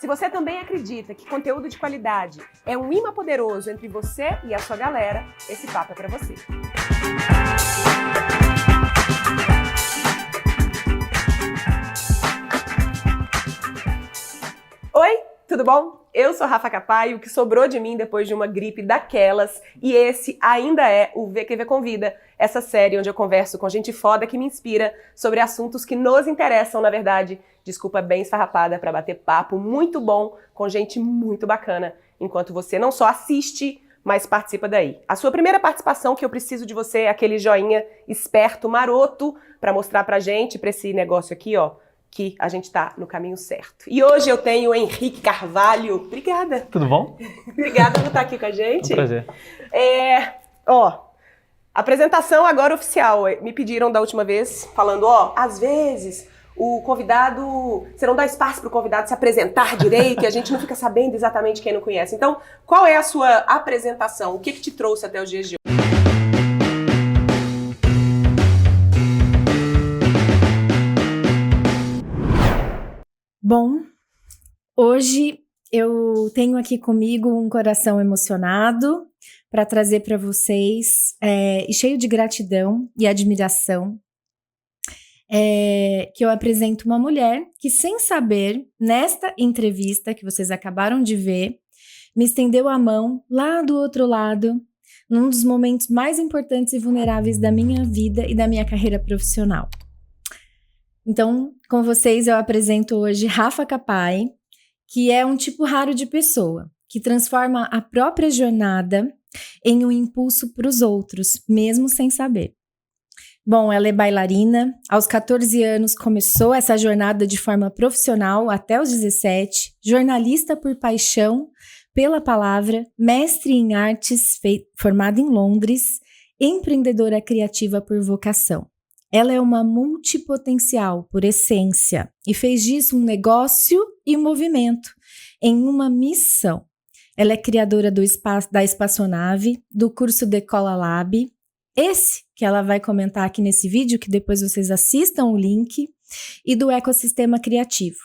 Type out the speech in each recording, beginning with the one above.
Se você também acredita que conteúdo de qualidade é um imã poderoso entre você e a sua galera, esse papo é para você. Oi, tudo bom? Eu sou Rafa Capai, o que sobrou de mim depois de uma gripe daquelas, e esse ainda é o VQV Convida, essa série onde eu converso com gente foda que me inspira sobre assuntos que nos interessam, na verdade. Desculpa bem esfarrapada para bater papo muito bom com gente muito bacana, enquanto você não só assiste, mas participa daí. A sua primeira participação que eu preciso de você é aquele joinha esperto, maroto, para mostrar pra gente, pra esse negócio aqui, ó, que a gente tá no caminho certo. E hoje eu tenho o Henrique Carvalho. Obrigada. Tudo bom? Obrigada por estar aqui com a gente. Um prazer. Apresentação agora oficial. Me pediram da última vez, falando, às vezes o convidado, você não dá espaço pro convidado se apresentar direito e a gente não fica sabendo exatamente quem não conhece. Então, qual é a sua apresentação? O que te trouxe até os dias de hoje? Bom, hoje eu tenho aqui comigo um coração emocionado para trazer para vocês, e cheio de gratidão e admiração, que eu apresento uma mulher que, sem saber, nesta entrevista que vocês acabaram de ver, me estendeu a mão lá do outro lado, num dos momentos mais importantes e vulneráveis da minha vida e da minha carreira profissional. Então, com vocês eu apresento hoje Rafa Capai, que é um tipo raro de pessoa, que transforma a própria jornada em um impulso para os outros, mesmo sem saber. Bom, ela é bailarina, aos 14 anos começou essa jornada de forma profissional até os 17, jornalista por paixão pela palavra, mestre em artes formada em Londres, empreendedora criativa por vocação. Ela é uma multipotencial por essência e fez disso um negócio e um movimento, em uma missão. Ela é criadora da Espaçonave, do curso Decola Lab, esse que ela vai comentar aqui nesse vídeo, que depois vocês assistam o link, e do ecossistema criativo.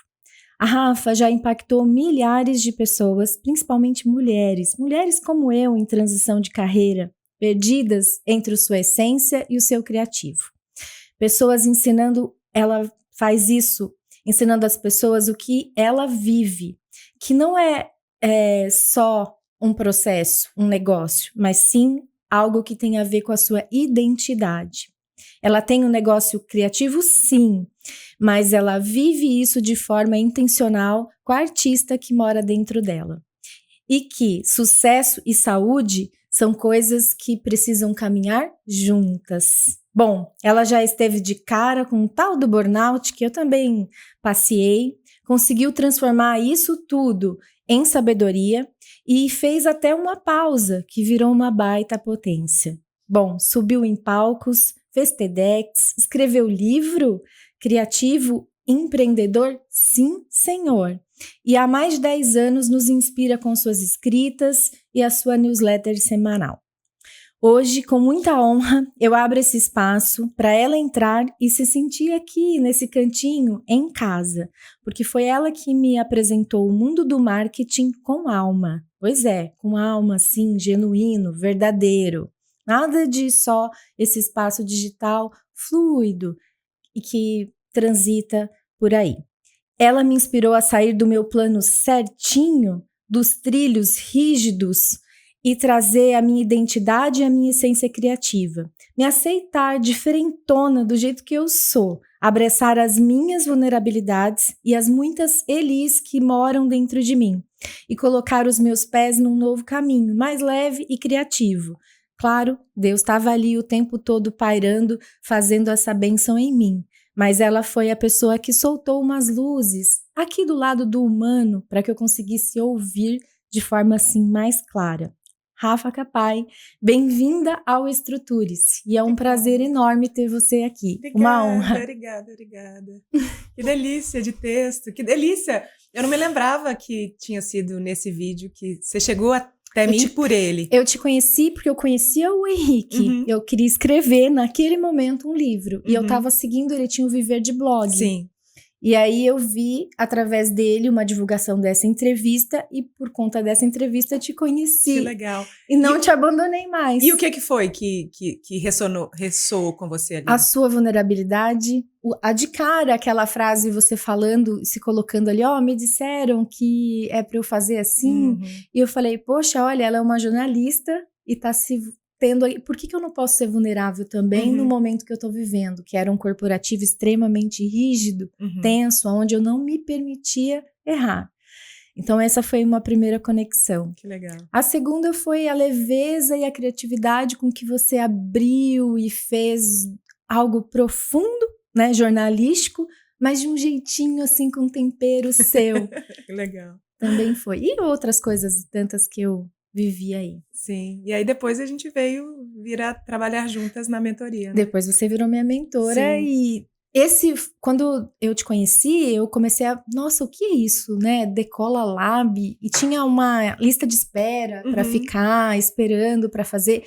A Rafa já impactou milhares de pessoas, principalmente mulheres como eu em transição de carreira, perdidas entre sua essência e o seu criativo. Pessoas ensinando, ela faz isso, ensinando as pessoas o que ela vive, que não é só um processo, um negócio, mas sim algo que tem a ver com a sua identidade. Ela tem um negócio criativo, sim, mas ela vive isso de forma intencional com a artista que mora dentro dela. E que sucesso e saúde são coisas que precisam caminhar juntas. Bom, ela já esteve de cara com o tal do burnout, que eu também passei, conseguiu transformar isso tudo em sabedoria e fez até uma pausa, que virou uma baita potência. Bom, subiu em palcos, fez TEDx, escreveu livro criativo, empreendedor, sim, senhor. E há mais de 10 anos nos inspira com suas escritas e a sua newsletter semanal. Hoje, com muita honra, eu abro esse espaço para ela entrar e se sentir aqui, nesse cantinho, em casa, porque foi ela que me apresentou o mundo do marketing com alma. Pois é, com alma, sim, genuíno, verdadeiro. Nada de só esse espaço digital fluido e que transita por aí. Ela me inspirou a sair do meu plano certinho, dos trilhos rígidos, e trazer a minha identidade e a minha essência criativa. Me aceitar diferentona do jeito que eu sou, abraçar as minhas vulnerabilidades e as muitas Elis que moram dentro de mim e colocar os meus pés num novo caminho, mais leve e criativo. Claro, Deus estava ali o tempo todo pairando, fazendo essa bênção em mim, mas ela foi a pessoa que soltou umas luzes aqui do lado do humano para que eu conseguisse ouvir de forma assim mais clara. Rafa Capai, bem-vinda ao Estrutures. E é um prazer enorme ter você aqui. Obrigada, uma honra. Obrigada. Que delícia de texto, que delícia. Eu não me lembrava que tinha sido nesse vídeo que você chegou até mim por ele. Eu te conheci porque eu conhecia o Henrique. Uhum. Eu queria escrever naquele momento um livro. E eu estava seguindo, ele tinha o Viver de Blog. Sim. E aí eu vi, através dele, uma divulgação dessa entrevista e por conta dessa entrevista te conheci. Que legal. E não te abandonei mais. E o que foi que ressoou com você ali? A sua vulnerabilidade, a de cara, aquela frase você falando, se colocando ali, me disseram que é pra eu fazer assim. E eu falei, poxa, olha, ela é uma jornalista e tá se tendo aí. Por que eu não posso ser vulnerável também no momento que eu tô vivendo? Que era um corporativo extremamente rígido, tenso, onde eu não me permitia errar. Então, essa foi uma primeira conexão. Que legal. A segunda foi a leveza e a criatividade com que você abriu e fez algo profundo, né, jornalístico, mas de um jeitinho, assim, com tempero seu. Que legal. Também foi. E outras coisas tantas que eu vivi aí. Sim. E aí, depois a gente veio trabalhar juntas na mentoria, né? Depois você virou minha mentora. Sim. E quando eu te conheci, eu comecei nossa, o que é isso, né? Decola Lab. E tinha uma lista de espera para ficar esperando para fazer.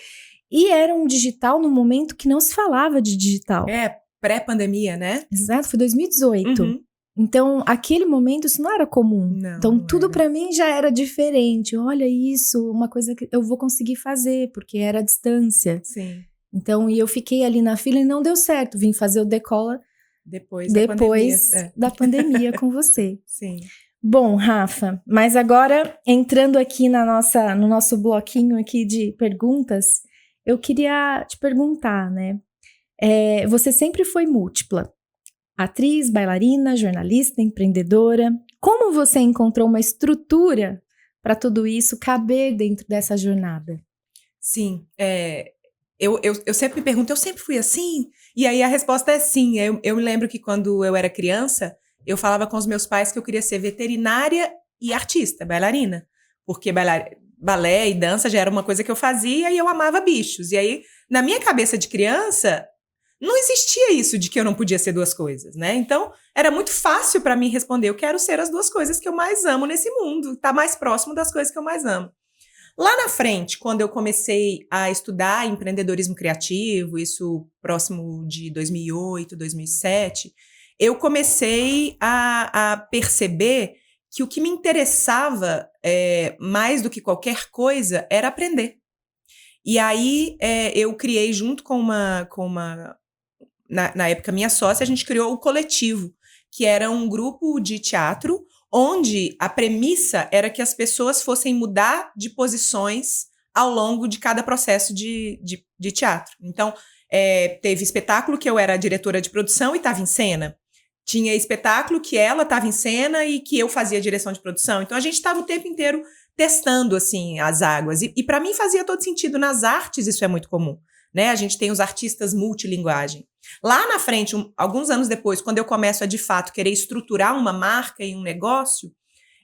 E era um digital no momento que não se falava de digital. Pré-pandemia, né? Exato, foi 2018. Então, aquele momento, isso não era comum. Então, tudo para mim já era diferente. Olha isso, uma coisa que eu vou conseguir fazer, porque era a distância. Sim. Então, e eu fiquei ali na fila e não deu certo. Vim fazer o Decola depois da pandemia com você. Sim. Bom, Rafa, mas agora, entrando aqui no nosso bloquinho aqui de perguntas, eu queria te perguntar, né? Você sempre foi múltipla. Atriz, bailarina, jornalista, empreendedora. Como você encontrou uma estrutura para tudo isso caber dentro dessa jornada? Sim, eu sempre me pergunto, eu sempre fui assim? E aí a resposta é sim. Eu me lembro que quando eu era criança, eu falava com os meus pais que eu queria ser veterinária e artista, bailarina. Porque balé e dança já era uma coisa que eu fazia e eu amava bichos. E aí, na minha cabeça de criança, não existia isso de que eu não podia ser duas coisas, né? Então, era muito fácil para mim responder, eu quero ser as duas coisas que eu mais amo nesse mundo, tá mais próximo das coisas que eu mais amo. Lá na frente, quando eu comecei a estudar empreendedorismo criativo, isso próximo de 2008, 2007, eu comecei a perceber que o que me interessava mais do que qualquer coisa era aprender. E aí eu criei junto com uma na época minha sócia, a gente criou o Coletivo, que era um grupo de teatro onde a premissa era que as pessoas fossem mudar de posições ao longo de cada processo de teatro. Então, teve espetáculo que eu era a diretora de produção e estava em cena. Tinha espetáculo que ela estava em cena e que eu fazia a direção de produção. Então, a gente estava o tempo inteiro testando, assim, as águas. E para mim fazia todo sentido. Nas artes isso é muito comum, né? A gente tem os artistas multilinguagem. Lá na frente, alguns anos depois, quando eu começo a, de fato, querer estruturar uma marca e um negócio,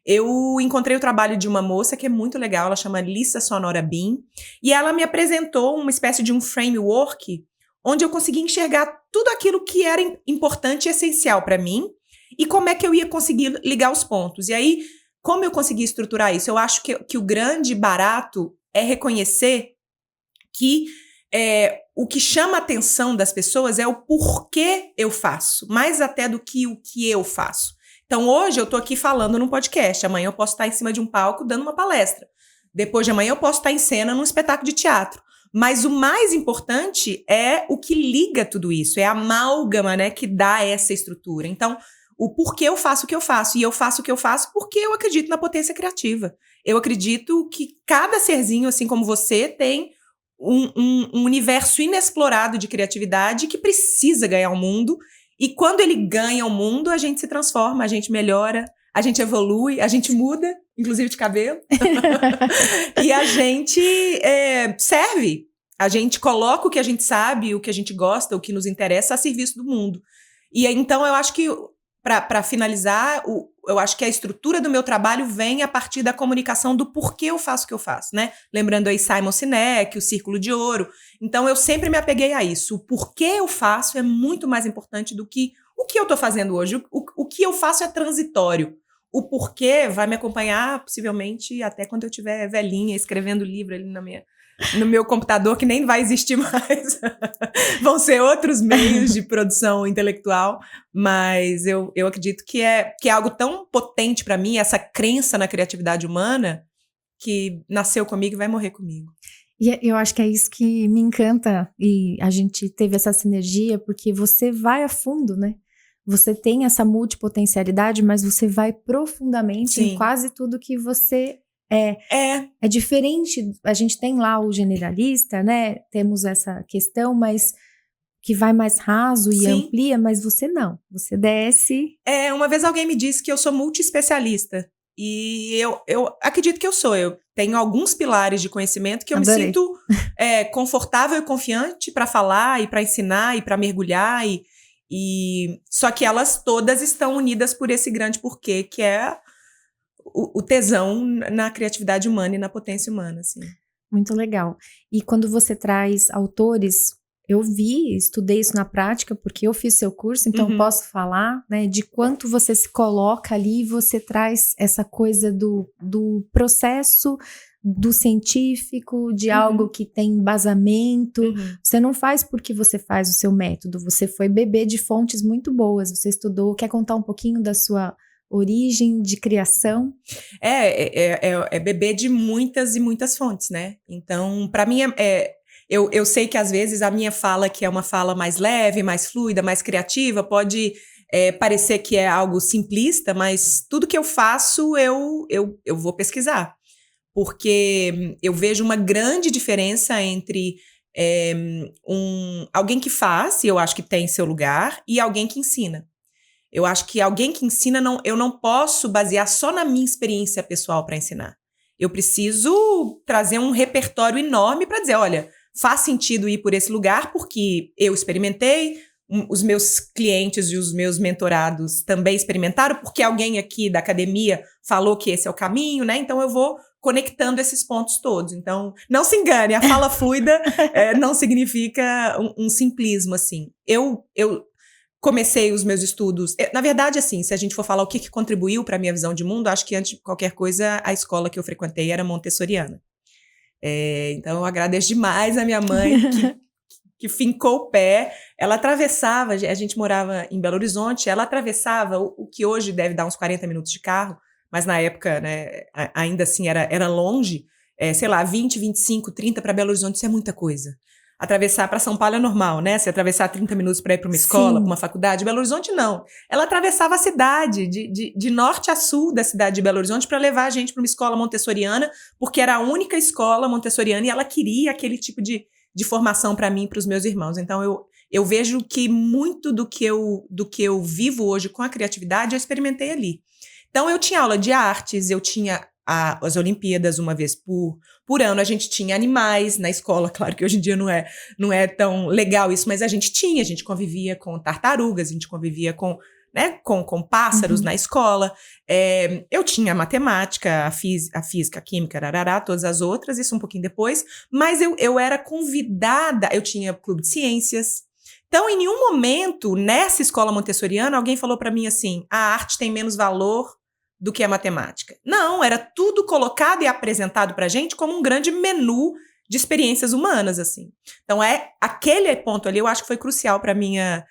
eu encontrei o trabalho de uma moça que é muito legal, ela chama Lissa Sonora Bin, e ela me apresentou uma espécie de um framework onde eu consegui enxergar tudo aquilo que era importante e essencial para mim e como é que eu ia conseguir ligar os pontos. E aí, como eu consegui estruturar isso? Eu acho que o grande barato é reconhecer que o que chama a atenção das pessoas é o porquê eu faço, mais até do que o que eu faço. Então, hoje eu tô aqui falando num podcast, amanhã eu posso estar em cima de um palco dando uma palestra. Depois de amanhã eu posso estar em cena num espetáculo de teatro. Mas o mais importante é o que liga tudo isso, é a amálgama, né, que dá essa estrutura. Então, o porquê eu faço o que eu faço. E eu faço o que eu faço porque eu acredito na potência criativa. Eu acredito que cada serzinho, assim como você, tem um universo inexplorado de criatividade que precisa ganhar o mundo. E quando ele ganha o mundo, a gente se transforma, a gente melhora, a gente evolui, a gente muda, inclusive de cabelo. E a gente serve. A gente coloca o que a gente sabe, o que a gente gosta, o que nos interessa a serviço do mundo. E então eu acho que, para finalizar, eu acho que a estrutura do meu trabalho vem a partir da comunicação do porquê eu faço o que eu faço, né? Lembrando aí Simon Sinek, o Círculo de Ouro. Então, eu sempre me apeguei a isso. O porquê eu faço é muito mais importante do que o que eu estou fazendo hoje. O que eu faço é transitório. O porquê vai me acompanhar, possivelmente, até quando eu estiver velhinha, escrevendo livro ali no meu computador, que nem vai existir mais. Vão ser outros meios de produção intelectual, mas eu acredito que é algo tão potente para mim, essa crença na criatividade humana, que nasceu comigo e vai morrer comigo. E eu acho que é isso que me encanta, e a gente teve essa sinergia, porque você vai a fundo, né? Você tem essa multipotencialidade, mas você vai profundamente Sim. em quase tudo que você é. É diferente, a gente tem lá o generalista, né? Temos essa questão, mas que vai mais raso e Sim. amplia, mas você não. Você desce. Uma vez alguém me disse que eu sou multi-especialista. E eu acredito que eu sou. Eu tenho alguns pilares de conhecimento que eu Adorei. me sinto confortável e confiante para falar e para ensinar e para mergulhar. E só que elas todas estão unidas por esse grande porquê, que é o tesão na criatividade humana e na potência humana, assim. Muito legal. E quando você traz autores, eu estudei isso na prática, porque eu fiz seu curso, então posso falar, né, de quanto você se coloca ali e você traz essa coisa do processo, do científico, de algo que tem embasamento. Você não faz porque você faz o seu método, você foi beber de fontes muito boas, você estudou. Quer contar um pouquinho da sua origem de criação? É beber de muitas e muitas fontes, né? Então, para mim, eu sei que às vezes a minha fala, que é uma fala mais leve, mais fluida, mais criativa, pode parecer que é algo simplista, mas tudo que eu faço, eu vou pesquisar. Porque eu vejo uma grande diferença entre alguém que faz, e eu acho que tem seu lugar, e alguém que ensina. Eu acho que alguém que ensina, eu não posso basear só na minha experiência pessoal para ensinar. Eu preciso trazer um repertório enorme para dizer, olha, faz sentido ir por esse lugar porque eu experimentei, os meus clientes e os meus mentorados também experimentaram, porque alguém aqui da academia falou que esse é o caminho, né? Então eu vou conectando esses pontos todos. Então, não se engane, a fala fluida não significa um simplismo, assim. Eu comecei os meus estudos. Na verdade, assim, se a gente for falar o que contribuiu para a minha visão de mundo, acho que antes de qualquer coisa, a escola que eu frequentei era montessoriana. Então, eu agradeço demais a minha mãe, que fincou o pé. Ela atravessava, a gente morava em Belo Horizonte, ela atravessava o que hoje deve dar uns 40 minutos de carro, mas na época, né, ainda assim era longe, sei lá, 20, 25, 30 para Belo Horizonte, isso é muita coisa. Atravessar para São Paulo é normal, né? Se atravessar 30 minutos para ir para uma escola, para uma faculdade, Belo Horizonte não. Ela atravessava a cidade, de norte a sul da cidade de Belo Horizonte, para levar a gente para uma escola montessoriana, porque era a única escola montessoriana e ela queria aquele tipo de formação para mim e para os meus irmãos. Então eu vejo que muito do que eu vivo hoje com a criatividade eu experimentei ali. Então eu tinha aula de artes, eu tinha as Olimpíadas uma vez por ano, a gente tinha animais na escola, claro que hoje em dia não é tão legal isso, mas a gente convivia com tartarugas, a gente convivia com pássaros na escola, eu tinha a matemática, a física, a química, todas as outras, isso um pouquinho depois, mas eu era convidada, eu tinha clube de ciências. Então, em nenhum momento, nessa escola montessoriana, alguém falou para mim assim, a arte tem menos valor do que a matemática. Não, era tudo colocado e apresentado pra gente como um grande menu de experiências humanas, assim. Então, aquele ponto ali, eu acho que foi crucial pra minha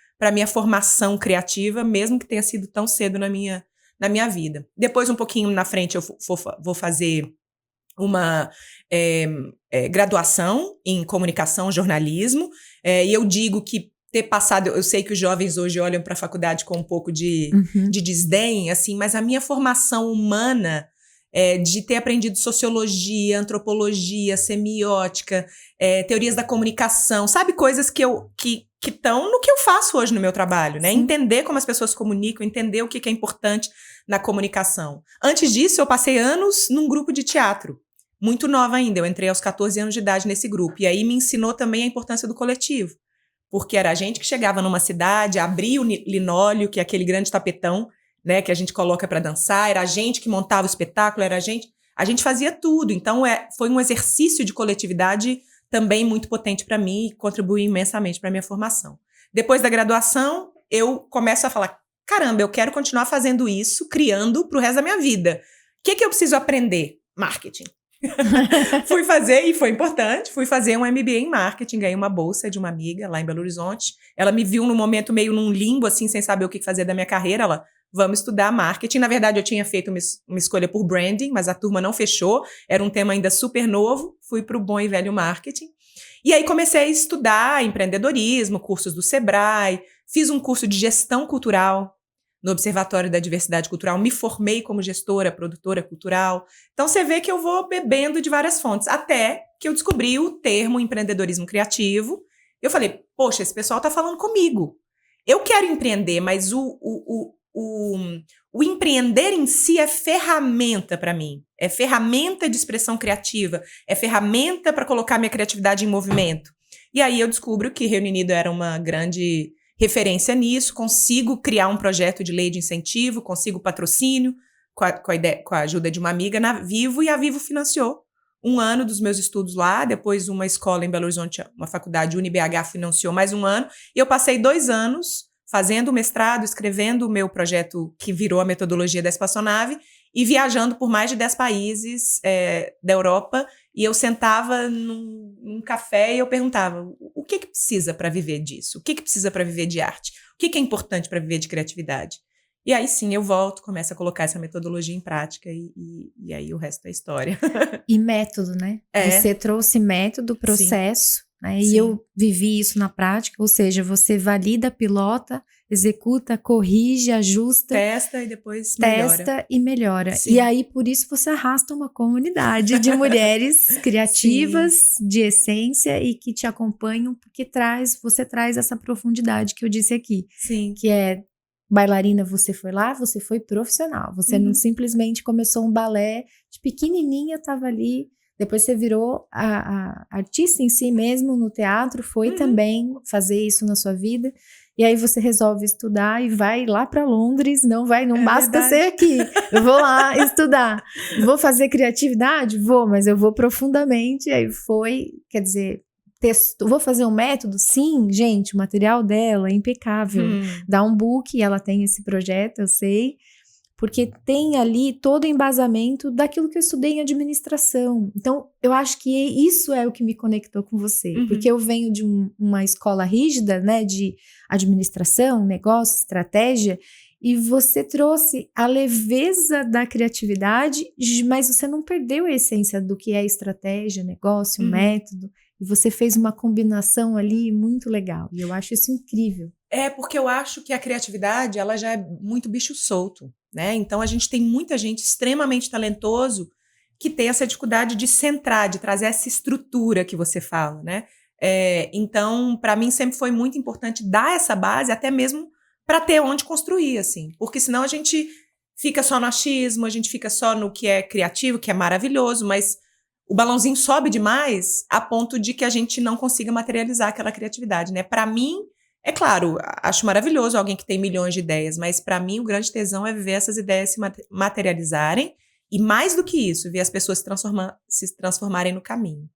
formação criativa, mesmo que tenha sido tão cedo na minha vida. Depois, um pouquinho na frente, eu vou fazer uma graduação em comunicação, jornalismo, e eu digo que ter passado, eu sei que os jovens hoje olham para a faculdade com um pouco de desdém, assim, mas a minha formação humana, de ter aprendido sociologia, antropologia, semiótica, teorias da comunicação, sabe, coisas que estão no que eu faço hoje no meu trabalho, né? Entender como as pessoas comunicam, entender o que é importante na comunicação. Antes disso, eu passei anos num grupo de teatro, muito nova ainda, eu entrei aos 14 anos de idade nesse grupo, e aí me ensinou também a importância do coletivo. Porque era a gente que chegava numa cidade, abria o linóleo, que é aquele grande tapetão, né, que a gente coloca para dançar, era a gente que montava o espetáculo, a gente fazia tudo. Então, foi um exercício de coletividade também muito potente para mim e contribuiu imensamente para a minha formação. Depois da graduação, eu começo a falar, caramba, eu quero continuar fazendo isso, criando para o resto da minha vida. O que eu preciso aprender? Marketing. Fui fazer, e foi importante, fui fazer um MBA em marketing, ganhei uma bolsa de uma amiga lá em Belo Horizonte. Ela me viu num momento meio num limbo, assim, sem saber o que fazer da minha carreira. Ela, vamos estudar marketing. Na verdade, eu tinha feito uma escolha por branding, mas a turma não fechou. Era um tema ainda super novo. Fui para o bom e velho marketing. E aí comecei a estudar empreendedorismo, cursos do Sebrae, fiz um curso de gestão cultural no Observatório da Diversidade Cultural, me formei como gestora, produtora cultural. Então, você vê que eu vou bebendo de várias fontes, até que eu descobri o termo empreendedorismo criativo. Eu falei, poxa, esse pessoal está falando comigo. Eu quero empreender, mas o empreender em si é ferramenta para mim. É ferramenta de expressão criativa. É ferramenta para colocar minha criatividade em movimento. E aí eu descubro que Reino Unido era uma grande referência nisso, consigo criar um projeto de lei de incentivo, consigo patrocínio com a ajuda de uma amiga na Vivo, e a Vivo financiou 1 ano dos meus estudos lá, depois uma escola em Belo Horizonte, uma faculdade UniBH financiou mais 1 ano, e eu passei 2 anos fazendo o mestrado, escrevendo o meu projeto que virou a metodologia da espaçonave e viajando por mais de 10 países da Europa. E eu sentava num café e eu perguntava, o que precisa para viver disso? O que precisa para viver de arte? O que é importante para viver de criatividade? E aí sim, eu volto, começo a colocar essa metodologia em prática e aí o resto é história. E método, né? Você trouxe método, processo, né? E eu vivi isso na prática, ou seja, você valida, pilota, executa, corrige, ajusta. Testa e depois melhora. Testa e melhora. Sim. E aí, por isso, você arrasta uma comunidade de mulheres criativas, de essência, e que te acompanham, porque você traz essa profundidade que eu disse aqui. Sim. Que é bailarina, você foi lá, você foi profissional. Você não simplesmente começou um balé de pequenininha, estava ali. Depois você virou a artista em si mesmo no teatro, foi também fazer isso na sua vida. E aí você resolve estudar e vai lá para Londres, não basta verdade. ser aqui. Eu vou lá estudar. Vou fazer criatividade? Vou, mas eu vou profundamente. Aí quer dizer, vou fazer um método? Sim, gente, o material dela é impecável. Dá um book, ela tem esse projeto, eu sei. Porque tem ali todo o embasamento daquilo que eu estudei em administração. Então, eu acho que isso é o que me conectou com você. Porque eu venho de uma escola rígida, né, de administração, negócio, estratégia, e você trouxe a leveza da criatividade, mas você não perdeu a essência do que é estratégia, negócio, método. E você fez uma combinação ali muito legal. E eu acho isso incrível. Porque eu acho que a criatividade, ela já é muito bicho solto, né? Então, a gente tem muita gente extremamente talentoso que tem essa dificuldade de centrar, de trazer essa estrutura que você fala, né? Então, para mim, sempre foi muito importante dar essa base, até mesmo para ter onde construir, assim. Porque senão a gente fica só no achismo, a gente fica só no que é criativo, que é maravilhoso, mas o balãozinho sobe demais a ponto de que a gente não consiga materializar aquela criatividade, né? Para mim, é claro, acho maravilhoso alguém que tem milhões de ideias, mas para mim o grande tesão é ver essas ideias se materializarem e, mais do que isso, ver as pessoas se transformarem no caminho.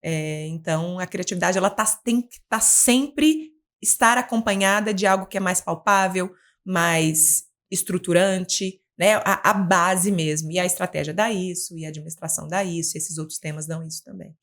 Então, a criatividade ela tem que sempre estar acompanhada de algo que é mais palpável, mais estruturante, né? A base mesmo. E a estratégia dá isso, e a administração dá isso, e esses outros temas dão isso também.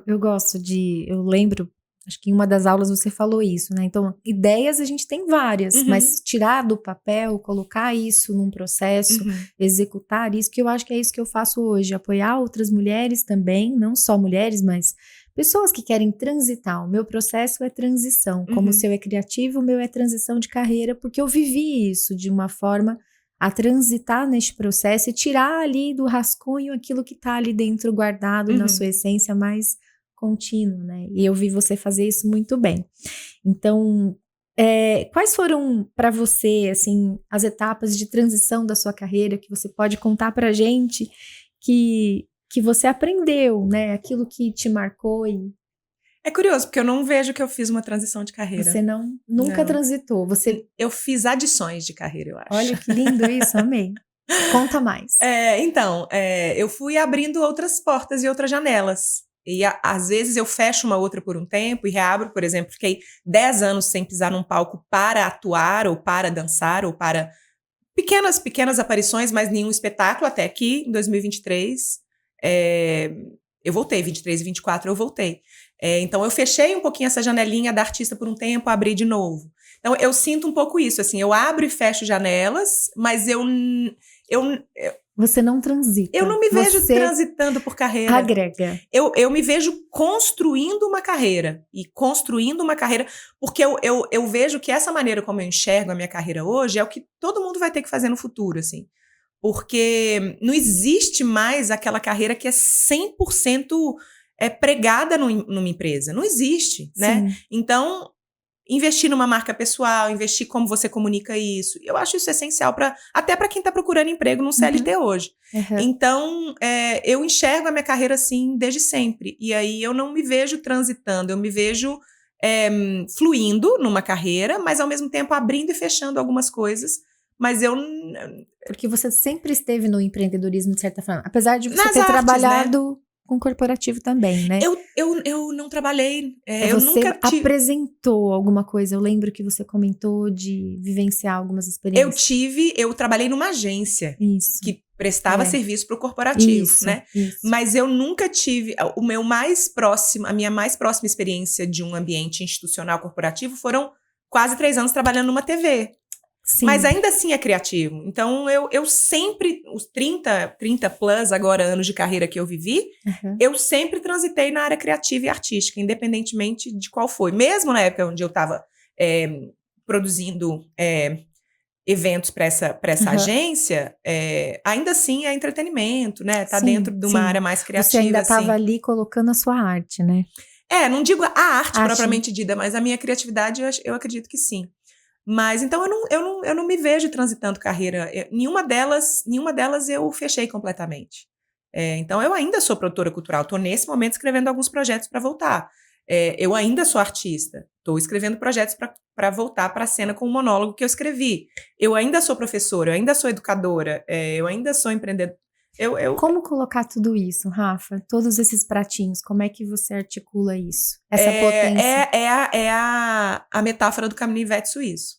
Eu gosto eu lembro, acho que em uma das aulas você falou isso, né? Então, ideias a gente tem várias, mas tirar do papel, colocar isso num processo, executar isso, que eu acho que é isso que eu faço hoje, apoiar outras mulheres também, não só mulheres, mas pessoas que querem transitar. O meu processo é transição, como o seu é criativo, o meu é transição de carreira, porque eu vivi isso de uma forma a transitar neste processo e tirar ali do rascunho aquilo que está ali dentro guardado na sua essência mais contínuo, né? E eu vi você fazer isso muito bem. Então, quais foram para você, assim, as etapas de transição da sua carreira que você pode contar pra gente que você aprendeu, né? Aquilo que te marcou e... É curioso, porque eu não vejo que eu fiz uma transição de carreira. Você nunca transitou. Eu fiz adições de carreira, eu acho. Olha que lindo isso, amei. Conta mais. Então, eu fui abrindo outras portas e outras janelas. E às vezes eu fecho uma outra por um tempo e reabro, por exemplo, fiquei 10 anos sem pisar num palco para atuar ou para dançar ou para pequenas aparições, mas nenhum espetáculo, até que em 2023 eu voltei, 23 e 24 eu voltei. Então eu fechei um pouquinho essa janelinha da artista por um tempo, abri de novo. Então eu sinto um pouco isso, assim, eu abro e fecho janelas, mas Você não transita. eu não me vejo Você transitando por carreira. agrega. Eu me vejo construindo uma carreira. E construindo uma carreira, porque eu vejo que essa maneira como eu enxergo a minha carreira hoje é o que todo mundo vai ter que fazer no futuro, assim. Porque não existe mais aquela carreira que é 100% pregada numa empresa. Não existe, né? Sim. Então, investir numa marca pessoal, investir como você comunica isso. Eu acho isso essencial até para quem está procurando emprego no CLT hoje. Uhum. Então, eu enxergo a minha carreira assim desde sempre. E aí eu não me vejo transitando, eu me vejo fluindo numa carreira, mas ao mesmo tempo abrindo e fechando algumas coisas. Mas Porque você sempre esteve no empreendedorismo, de certa forma. Apesar de você Nas ter artes, trabalhado com corporativo também, né? Eu não trabalhei. Eu Você nunca tive. apresentou alguma coisa. Eu lembro que você comentou de vivenciar algumas experiências. Eu trabalhei numa agência Isso. que prestava serviço para o corporativo, Isso, né? isso. Mas eu nunca tive. A minha mais próxima experiência de um ambiente institucional corporativo foram quase 3 anos trabalhando numa TV. Sim. Mas ainda assim é criativo. Então, eu sempre, os 30 plus agora anos de carreira que eu vivi, eu sempre transitei na área criativa e artística, independentemente de qual foi. Mesmo na época onde eu estava produzindo eventos para essa agência, ainda assim é entretenimento, né? Tá dentro de uma área mais criativa. Você ainda estava assim. ali colocando a sua arte, né? Não digo a arte propriamente dita, mas a minha criatividade eu acredito que sim. Mas então eu não me vejo transitando carreira. Nenhuma delas eu fechei completamente. Então eu ainda sou produtora cultural. Estou nesse momento escrevendo alguns projetos para voltar. Eu ainda sou artista. Estou escrevendo projetos para voltar para a cena com o monólogo que eu escrevi. Eu ainda sou professora, eu ainda sou educadora, eu ainda sou empreendedora. Como colocar tudo isso, Rafa? Todos esses pratinhos, como é que você articula isso? Essa potência? É a metáfora do canivete suíço.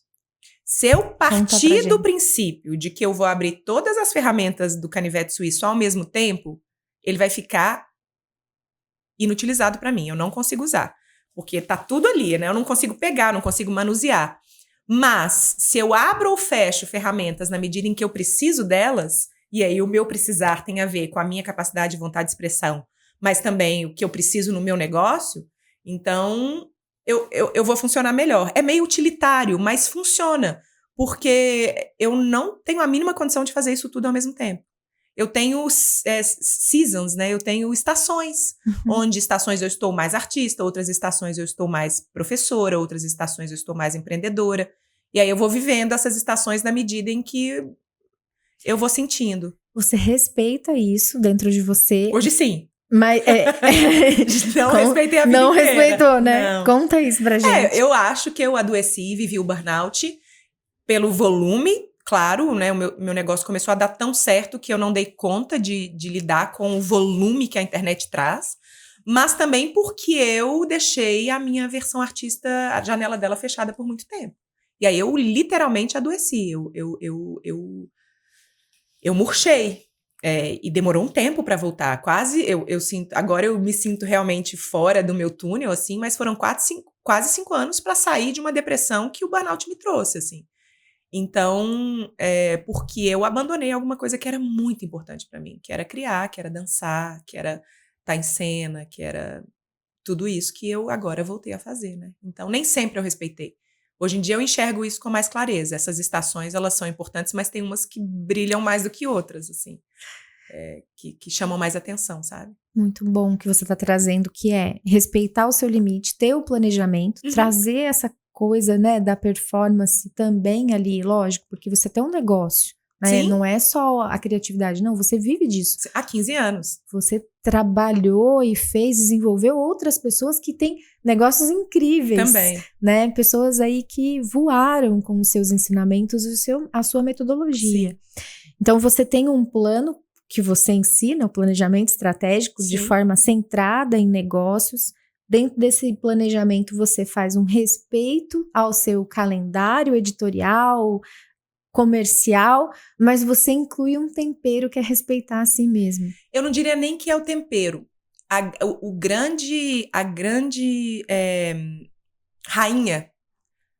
Se eu partir do princípio de que eu vou abrir todas as ferramentas do canivete suíço ao mesmo tempo, ele vai ficar inutilizado para mim. Eu não consigo usar. Porque tá tudo ali, né? Eu não consigo pegar, não consigo manusear. Mas, se eu abro ou fecho ferramentas na medida em que eu preciso delas, e aí o meu precisar tem a ver com a minha capacidade de vontade de expressão, mas também o que eu preciso no meu negócio, então eu vou funcionar melhor. É meio utilitário, mas funciona, porque eu não tenho a mínima condição de fazer isso tudo ao mesmo tempo. Eu tenho seasons, né? Eu tenho estações, onde estações eu estou mais artista, outras estações eu estou mais professora, outras estações eu estou mais empreendedora. E aí eu vou vivendo essas estações na medida em que eu vou sentindo. Você respeita isso dentro de você? Hoje sim. Mas não respeitei a vida não inteira. Respeitou, né? Não. Conta isso pra gente. Eu acho que eu adoeci, vivi o burnout pelo volume, claro, né? O meu negócio começou a dar tão certo que eu não dei conta de lidar com o volume que a internet traz, mas também porque eu deixei a minha versão artista, a janela dela fechada por muito tempo. E aí eu literalmente adoeci, eu murchei. E demorou um tempo para voltar. Eu sinto. Agora eu me sinto realmente fora do meu túnel, assim, mas foram quase 5 anos para sair de uma depressão que o burnout me trouxe, assim. Então, porque eu abandonei alguma coisa que era muito importante para mim, que era criar, que era dançar, que era estar em cena, que era tudo isso que eu agora voltei a fazer, né? Então, nem sempre eu respeitei. Hoje em dia eu enxergo isso com mais clareza. Essas estações, elas são importantes, mas tem umas que brilham mais do que outras, assim. Que chamam mais atenção, sabe? Muito bom que você está trazendo, que é respeitar o seu limite, ter o planejamento, trazer essa coisa, né, da performance também ali, lógico, porque você tem um negócio, né? Não é só a criatividade, não, você vive disso. Há 15 anos. Você trabalhou e desenvolveu outras pessoas que têm negócios incríveis. Também. Né? Pessoas aí que voaram com os seus ensinamentos e a sua metodologia. Sim. Então, você tem um plano que você ensina, o planejamento estratégico, Sim. de forma centrada em negócios. Dentro desse planejamento, você faz um respeito ao seu calendário editorial. comercial, mas você inclui um tempero que é respeitar a si mesmo. Eu não diria nem que é o tempero. A grande rainha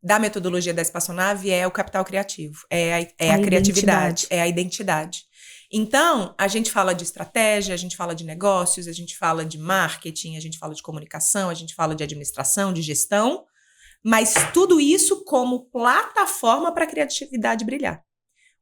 da metodologia da espaçonave é o capital criativo, é a criatividade, é a identidade. Então, a gente fala de estratégia, a gente fala de negócios, a gente fala de marketing, a gente fala de comunicação, a gente fala de administração, de gestão, mas tudo isso como plataforma para a criatividade brilhar.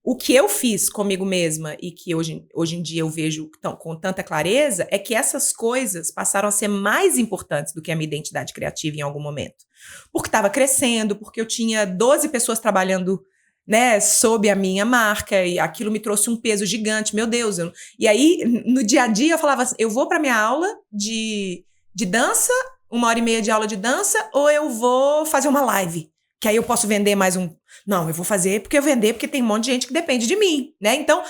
O que eu fiz comigo mesma e que hoje em dia eu vejo com tanta clareza é que essas coisas passaram a ser mais importantes do que a minha identidade criativa em algum momento. Porque estava crescendo, porque eu tinha 12 pessoas trabalhando, né, sob a minha marca, e aquilo me trouxe um peso gigante, meu Deus. E aí, no dia a dia, eu falava assim, eu vou para minha aula de dança, 1h30 de aula de dança, ou eu vou fazer uma live, que aí eu posso vender mais um... Não, eu vou fazer porque eu vender, porque tem um monte de gente que depende de mim, né? Então,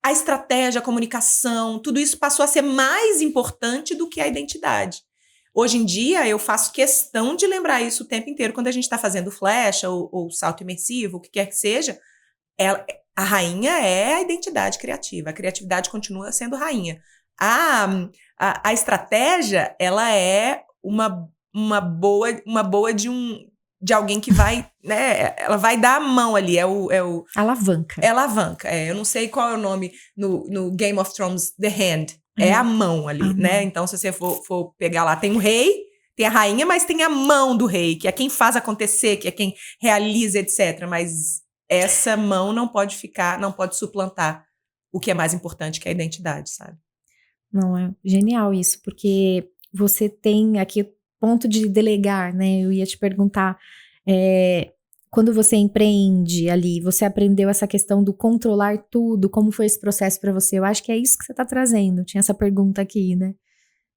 a estratégia, a comunicação, tudo isso passou a ser mais importante do que a identidade. Hoje em dia, eu faço questão de lembrar isso o tempo inteiro. Quando a gente está fazendo flecha ou salto imersivo, o que quer que seja, a rainha é a identidade criativa. A criatividade continua sendo rainha. A estratégia, ela é uma boa de alguém que vai, né? Ela vai dar a mão ali. Alavanca. É alavanca. Eu não sei qual é o nome no Game of Thrones, The Hand. É a mão ali, né? Então, se você for pegar lá, tem o rei, tem a rainha, mas tem a mão do rei, que é quem faz acontecer, que é quem realiza, etc. Mas essa mão não pode suplantar o que é mais importante, que é a identidade, sabe? Não, é genial isso, porque você tem aqui o ponto de delegar, né? Eu ia te perguntar, quando você empreende ali, você aprendeu essa questão do controlar tudo, como foi esse processo para você? Eu acho que é isso que você está trazendo, tinha essa pergunta aqui, né?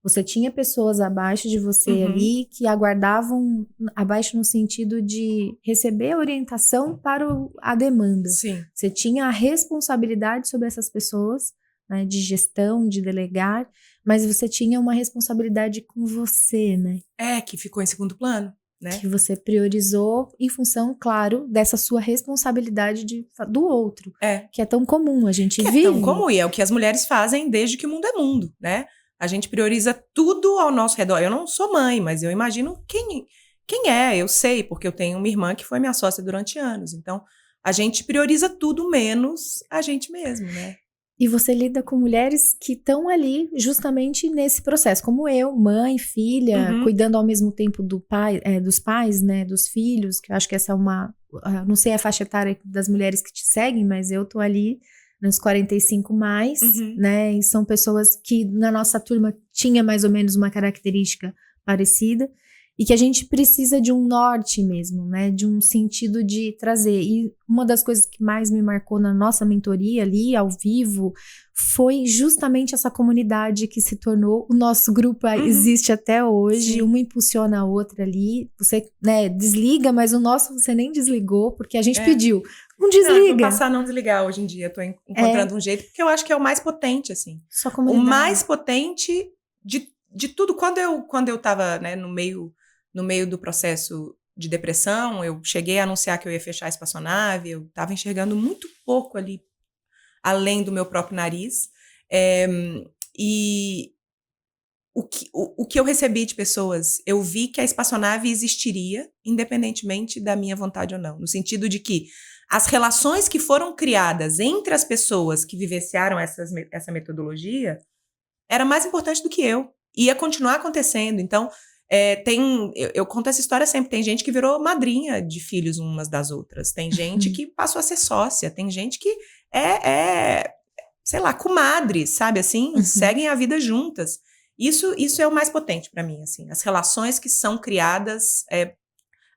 Você tinha pessoas abaixo de você ali que aguardavam, abaixo no sentido de receber orientação para a demanda. Sim. Você tinha a responsabilidade sobre essas pessoas, né, de gestão, de delegar, mas você tinha uma responsabilidade com você, né? Que ficou em segundo plano, né? Que você priorizou em função, claro, dessa sua responsabilidade do outro. Que é tão comum, a gente vive. É tão comum, e é o que as mulheres fazem desde que o mundo é mundo, né? A gente prioriza tudo ao nosso redor. Eu não sou mãe, mas eu imagino quem é. Eu sei, porque eu tenho uma irmã que foi minha sócia durante anos. Então, a gente prioriza tudo menos a gente mesmo, né? E você lida com mulheres que estão ali justamente nesse processo, como eu, mãe, filha, cuidando ao mesmo tempo dos pais, né, dos filhos, que eu acho que essa é não sei a faixa etária das mulheres que te seguem, mas eu tô ali nos 45 mais, né, e são pessoas que na nossa turma tinha mais ou menos uma característica parecida, e que a gente precisa de um norte mesmo, né, de um sentido de trazer. E uma das coisas que mais me marcou na nossa mentoria ali, ao vivo, foi justamente essa comunidade que se tornou, o nosso grupo existe até hoje, Sim. Uma impulsiona a outra ali, você, né, desliga, mas o nosso você nem desligou, porque a gente pediu, não desliga. Não, vou passar a não desligar hoje em dia, tô encontrando um jeito, porque eu acho que é o mais potente, assim. Sua comunidade. O mais potente de tudo. Quando eu tava, né, no meio do processo de depressão, eu cheguei a anunciar que eu ia fechar a espaçonave, eu estava enxergando muito pouco ali, além do meu próprio nariz, e o que eu recebi de pessoas, eu vi que a espaçonave existiria, independentemente da minha vontade ou não, no sentido de que as relações que foram criadas entre as pessoas que vivenciaram essa metodologia era mais importante do que eu, ia continuar acontecendo. Então, eu conto essa história sempre, tem gente que virou madrinha de filhos umas das outras, tem gente que passou a ser sócia, tem gente que sei lá, comadres, sabe assim, seguem a vida juntas. Isso é o mais potente para mim, assim, as relações que são criadas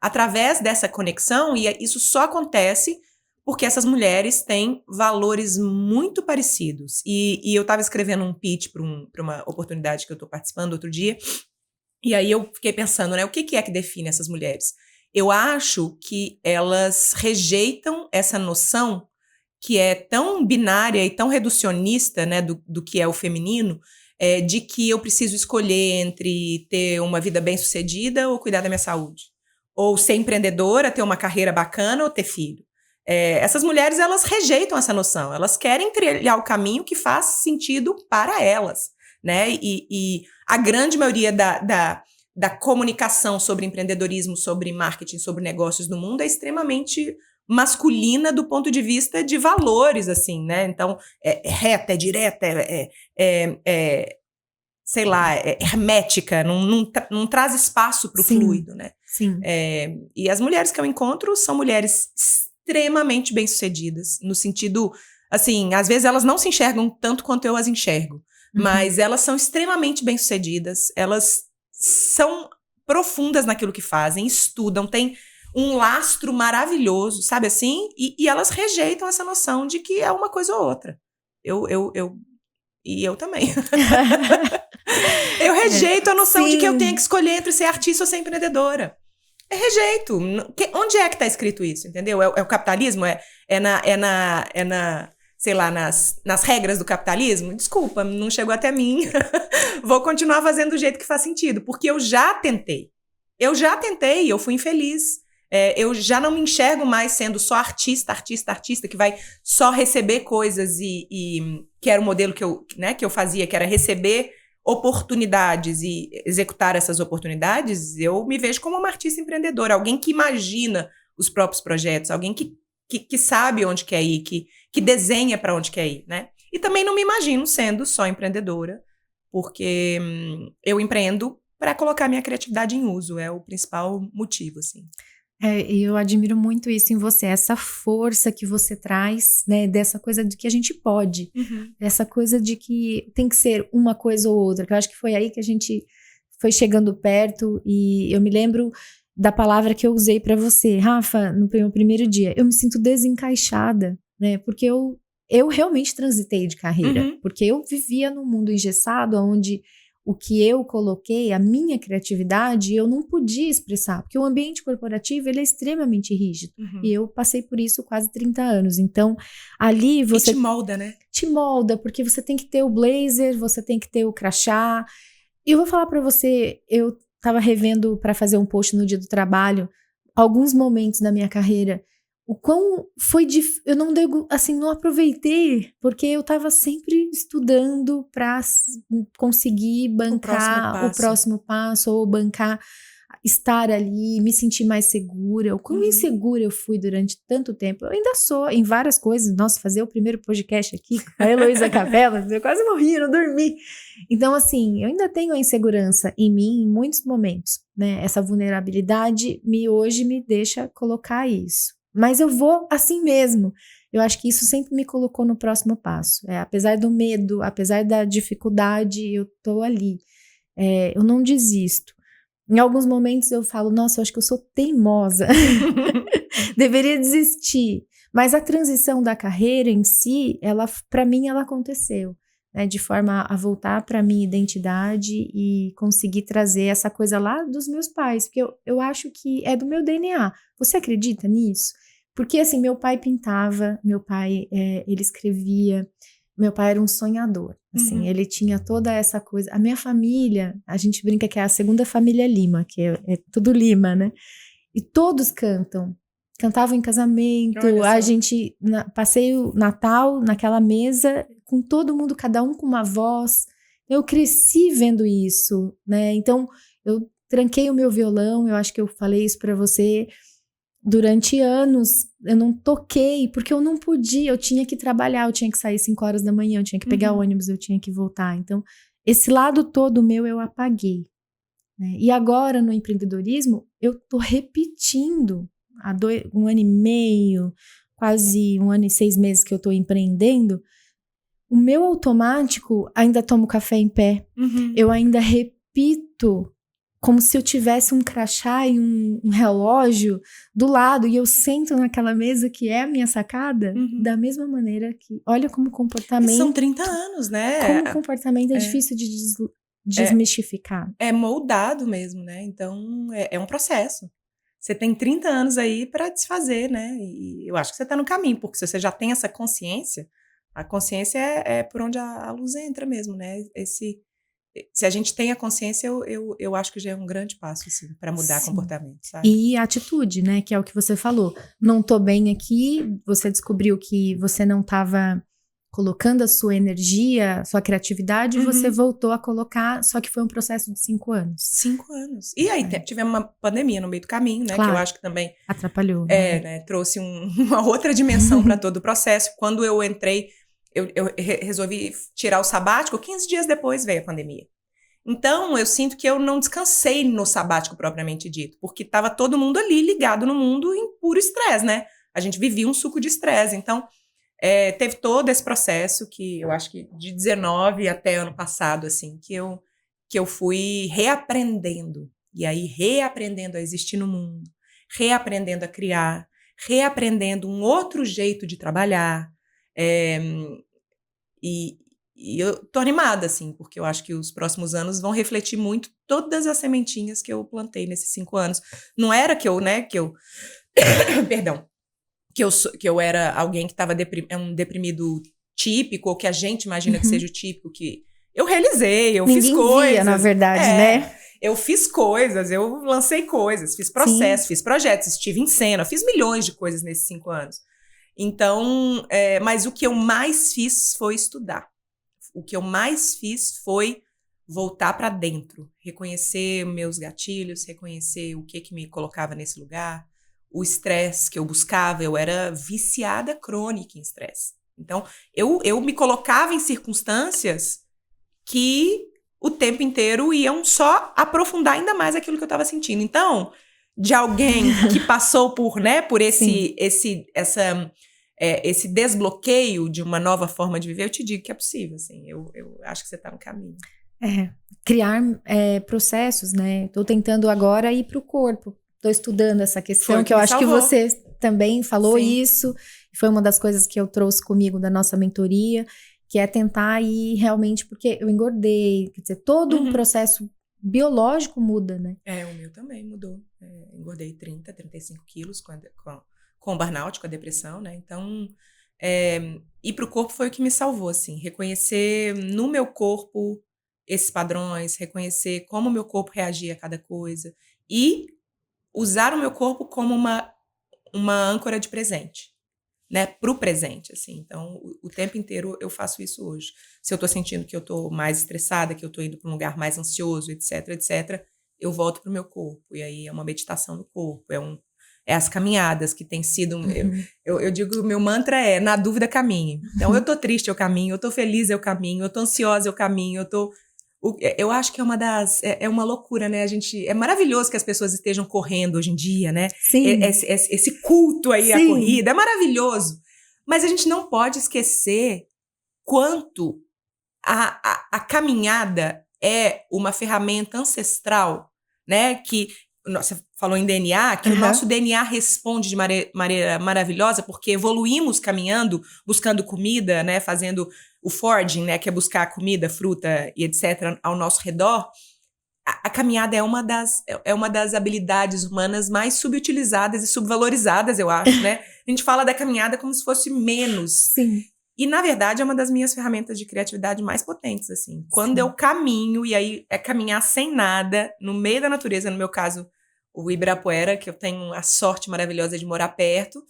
através dessa conexão, e isso só acontece porque essas mulheres têm valores muito parecidos. E eu estava escrevendo um pitch para uma oportunidade que eu estou participando outro dia, e aí eu fiquei pensando, né, o que é que define essas mulheres? Eu acho que elas rejeitam essa noção que é tão binária e tão reducionista, né, do que é o feminino, de que eu preciso escolher entre ter uma vida bem-sucedida ou cuidar da minha saúde. Ou ser empreendedora, ter uma carreira bacana ou ter filho. essas mulheres, elas rejeitam essa noção. Elas querem trilhar o caminho que faz sentido para elas, né? E a grande maioria da comunicação sobre empreendedorismo, sobre marketing, sobre negócios no mundo é extremamente masculina do ponto de vista de valores, assim, né? Então, é reta, é direta, sei lá, é hermética, não traz espaço para o fluido, né? Sim. E as mulheres que eu encontro são mulheres extremamente bem-sucedidas, no sentido, assim, às vezes elas não se enxergam tanto quanto eu as enxergo, mas elas são extremamente bem-sucedidas, elas são profundas naquilo que fazem, estudam, têm um lastro maravilhoso, sabe assim? E elas rejeitam essa noção de que é uma coisa ou outra. E eu também. Eu rejeito a noção de que eu tenho que escolher entre ser artista ou ser empreendedora. Rejeito. Onde é que está escrito isso, entendeu? É o capitalismo? Sei lá, nas regras do capitalismo? Desculpa, não chegou até mim. Vou continuar fazendo do jeito que faz sentido, porque eu já tentei. Eu fui infeliz. Eu já não me enxergo mais sendo só artista, que vai só receber coisas e que era o modelo que eu fazia, que era receber oportunidades e executar essas oportunidades. Eu me vejo como uma artista empreendedora, alguém que imagina os próprios projetos, alguém que sabe onde quer ir, que desenha para onde quer ir, né? E também não me imagino sendo só empreendedora, porque eu empreendo para colocar minha criatividade em uso, é o principal motivo, assim. Eu admiro muito isso em você, essa força que você traz, né, dessa coisa de que a gente pode, essa coisa de que tem que ser uma coisa ou outra, que eu acho que foi aí que a gente foi chegando perto, e eu me lembro da palavra que eu usei para você, Rafa, no meu primeiro dia, eu me sinto desencaixada, né, porque eu realmente transitei de carreira, porque eu vivia num mundo engessado, onde o que eu coloquei, a minha criatividade, eu não podia expressar, porque o ambiente corporativo, ele é extremamente rígido. E eu passei por isso quase 30 anos. Então, ali você... E te molda, né? Te molda, porque você tem que ter o blazer, você tem que ter o crachá. E eu vou falar pra você, eu tava revendo para fazer um post no Dia do Trabalho, alguns momentos da minha carreira, o quão foi difícil, eu não aproveitei, porque eu estava sempre estudando para conseguir bancar o próximo passo, ou bancar, estar ali, me sentir mais segura. O quão insegura eu fui durante tanto tempo. Eu ainda sou em várias coisas. Nossa, fazer o primeiro podcast aqui com a Heloísa Capelas, eu quase morri, eu não dormi. Então, assim, eu ainda tenho a insegurança em mim em muitos momentos, né? Essa vulnerabilidade hoje me deixa colocar isso. Mas eu vou assim mesmo. Eu acho que isso sempre me colocou no próximo passo. Apesar do medo, apesar da dificuldade, eu tô ali. Eu não desisto. Em alguns momentos eu falo, nossa, eu acho que eu sou teimosa. Deveria desistir. Mas a transição da carreira em si, para mim, ela aconteceu. Né, de forma a voltar para a minha identidade e conseguir trazer essa coisa lá dos meus pais, porque eu acho que é do meu DNA. Você acredita nisso? Porque assim, meu pai pintava, meu pai ele escrevia, meu pai era um sonhador, assim, ele tinha toda essa coisa. A minha família, a gente brinca que é a segunda família Lima, que é tudo Lima, né? E todos cantavam em casamento, a gente passei o Natal naquela mesa com todo mundo, cada um com uma voz. Eu cresci vendo isso, né? Então, eu tranquei o meu violão, eu acho que eu falei isso para você. Durante anos, eu não toquei, porque eu não podia, eu tinha que trabalhar, eu tinha que sair 5 horas da manhã, eu tinha que pegar ônibus, eu tinha que voltar. Então, esse lado todo meu eu apaguei. Né? E agora, no empreendedorismo, eu tô repetindo. Há 1 ano e meio, quase 1 ano e 6 meses que eu tô empreendendo, o meu automático, ainda tomo café em pé, eu ainda repito como se eu tivesse um crachá e um relógio do lado, e eu sento naquela mesa que é a minha sacada, da mesma maneira que, olha como comportamento... São 30 anos, né? Como o comportamento é difícil de desmistificar. É moldado mesmo, né? Então, é um processo. Você tem 30 anos aí para desfazer, né? E eu acho que você está no caminho, porque se você já tem essa consciência, a consciência é por onde a luz entra mesmo, né? se a gente tem a consciência, eu acho que já é um grande passo, assim, para mudar Sim. comportamento, sabe? E a atitude, né? Que é o que você falou. Não tô bem aqui, você descobriu que você não estava colocando a sua energia, sua criatividade, e você voltou a colocar, só que foi um processo de 5 anos. 5 anos. E aí tivemos uma pandemia no meio do caminho, né? Claro. Que eu acho que também Atrapalhou, né? né, trouxe uma outra dimensão para todo o processo. Quando eu entrei, eu resolvi tirar o sabático, 15 dias depois veio a pandemia. Então, eu sinto que eu não descansei no sabático propriamente dito, porque estava todo mundo ali ligado no mundo em puro estresse, né? A gente vivia um suco de estresse. Então, teve todo esse processo que eu acho que de 19 até ano passado, assim, que eu fui reaprendendo. E aí, reaprendendo a existir no mundo, reaprendendo a criar, reaprendendo um outro jeito de trabalhar. E eu tô animada, assim, porque eu acho que os próximos anos vão refletir muito todas as sementinhas que eu plantei nesses 5 anos. Não era que eu, né, perdão, que eu era alguém que estava um deprimido típico, ou que a gente imagina que seja o típico, que eu realizei, eu fiz coisas. Via, na verdade, né? Eu fiz coisas, eu lancei coisas, fiz processos, fiz projetos, estive em cena, fiz milhões de coisas nesses 5 anos. Então, mas o que eu mais fiz foi estudar. O que eu mais fiz foi voltar para dentro, reconhecer meus gatilhos, reconhecer o que me colocava nesse lugar, o estresse que eu buscava. Eu era viciada crônica em estresse. Então, eu me colocava em circunstâncias que o tempo inteiro iam só aprofundar ainda mais aquilo que eu estava sentindo. Então, de alguém que passou por, né, por esse desbloqueio de uma nova forma de viver, eu te digo que é possível, assim, eu acho que você está no caminho. Criar processos, né? Tô tentando agora ir para o corpo. Tô estudando essa questão, que eu acho que você também falou. Sim. Isso. Foi uma das coisas que eu trouxe comigo da nossa mentoria, que é tentar ir realmente, porque eu engordei, quer dizer, todo um processo biológico muda, né? O meu também mudou. Engordei 30, 35 quilos com o burnout, com a depressão, né? Então, ir pro corpo foi o que me salvou, assim. Reconhecer no meu corpo esses padrões, reconhecer como o meu corpo reagia a cada coisa e usar o meu corpo como uma âncora de presente, né? Pro presente, assim. Então, o tempo inteiro eu faço isso hoje. Se eu tô sentindo que eu tô mais estressada, que eu tô indo para um lugar mais ansioso, etc, etc, eu volto pro meu corpo. E aí é uma meditação no corpo, as caminhadas que tem sido... Eu digo, meu mantra na dúvida, caminhe. Então, eu tô triste, eu caminho. Eu tô feliz, eu caminho. Eu tô ansiosa, eu caminho. Eu acho que é uma loucura, né? É maravilhoso que as pessoas estejam correndo hoje em dia, né? Sim. Esse culto aí, Sim. à corrida, é maravilhoso. Mas a gente não pode esquecer quanto a caminhada é uma ferramenta ancestral, né? Que você falou em DNA, que o nosso DNA responde de maneira maravilhosa, porque evoluímos caminhando, buscando comida, né? Fazendo o foraging, né? Que é buscar comida, fruta e etc. ao nosso redor. A caminhada é uma das habilidades humanas mais subutilizadas e subvalorizadas, eu acho, né? A gente fala da caminhada como se fosse menos. Sim. E, na verdade, é uma das minhas ferramentas de criatividade mais potentes, assim. Quando eu caminho, e aí é caminhar sem nada, no meio da natureza, no meu caso, o Ibirapuera, que eu tenho a sorte maravilhosa de morar perto,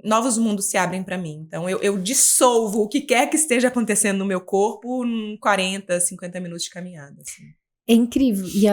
novos mundos se abrem para mim. Então, eu dissolvo o que quer que esteja acontecendo no meu corpo em 40, 50 minutos de caminhada, assim. É incrível. E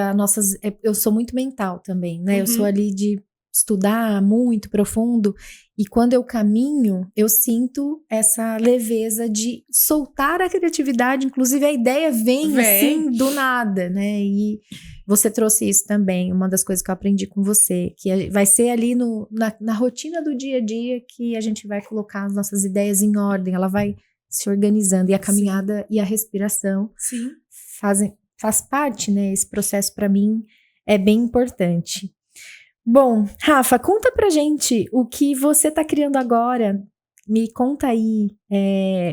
eu sou muito mental também, né? Eu sou ali de estudar muito profundo, e quando eu caminho, eu sinto essa leveza de soltar a criatividade, inclusive a ideia vem assim do nada, né? E você trouxe isso também, uma das coisas que eu aprendi com você, que vai ser ali na rotina do dia a dia que a gente vai colocar as nossas ideias em ordem, ela vai se organizando, e a caminhada e a respiração faz parte, né? Esse processo para mim é bem importante. Bom, Rafa, conta pra gente o que você tá criando agora. Me conta aí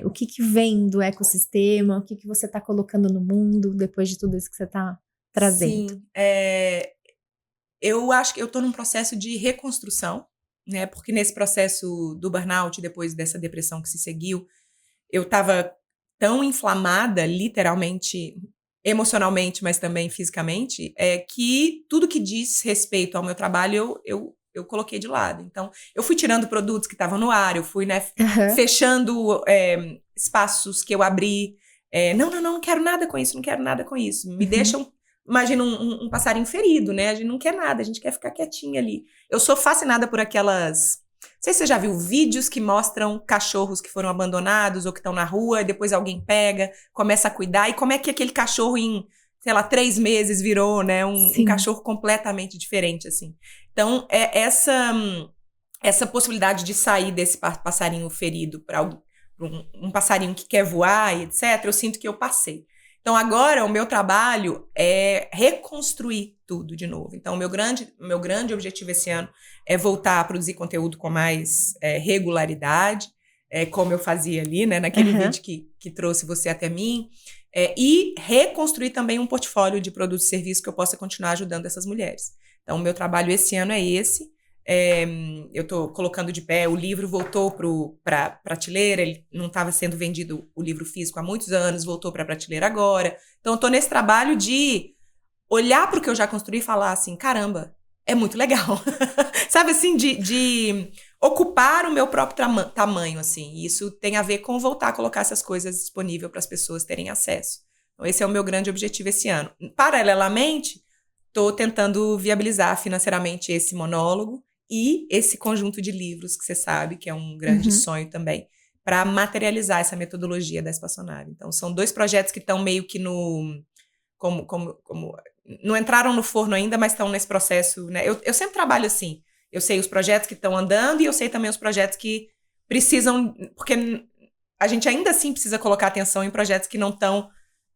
o que vem do ecossistema, o que você tá colocando no mundo depois de tudo isso que você tá trazendo. Sim, eu acho que eu tô num processo de reconstrução, né? Porque nesse processo do burnout, depois dessa depressão que se seguiu, eu tava tão inflamada, literalmente, emocionalmente, mas também fisicamente, que tudo que diz respeito ao meu trabalho, eu coloquei de lado. Então, eu fui tirando produtos que estavam no ar, eu fui, né, fechando espaços que eu abri. Não quero nada com isso, não quero nada com isso. Me deixam, imagina um passarinho ferido, né? A gente não quer nada, a gente quer ficar quietinha ali. Eu sou fascinada por aquelas... Não sei se você já viu vídeos que mostram cachorros que foram abandonados ou que estão na rua, e depois alguém pega, começa a cuidar, e como é que aquele cachorro em, sei lá, 3 meses virou, né, um cachorro completamente diferente, assim. Então, essa possibilidade de sair desse passarinho ferido para um passarinho que quer voar e etc., eu sinto que eu passei. Então, agora, o meu trabalho é reconstruir tudo de novo. Então, o meu grande objetivo esse ano é voltar a produzir conteúdo com mais regularidade, como eu fazia ali, né, naquele vídeo que trouxe você até mim, e reconstruir também um portfólio de produtos e serviços que eu possa continuar ajudando essas mulheres. Então, o meu trabalho esse ano é esse. Eu estou colocando de pé, o livro voltou para a prateleira, ele não estava sendo vendido, o livro físico, há muitos anos, voltou para a prateleira agora. Então, eu estou nesse trabalho de olhar para o que eu já construí e falar assim, caramba, é muito legal. Sabe assim, de ocupar o meu próprio tamanho, assim. E isso tem a ver com voltar a colocar essas coisas disponíveis para as pessoas terem acesso. Então, esse é o meu grande objetivo esse ano. Paralelamente, estou tentando viabilizar financeiramente esse monólogo e esse conjunto de livros que você sabe que é um grande sonho também, para materializar essa metodologia da espaçonave. Então, são 2 projetos que estão meio que não entraram no forno ainda, mas estão nesse processo, né? Eu sempre trabalho assim. Eu sei os projetos que estão andando e eu sei também os projetos que precisam... Porque a gente ainda assim precisa colocar atenção em projetos que não estão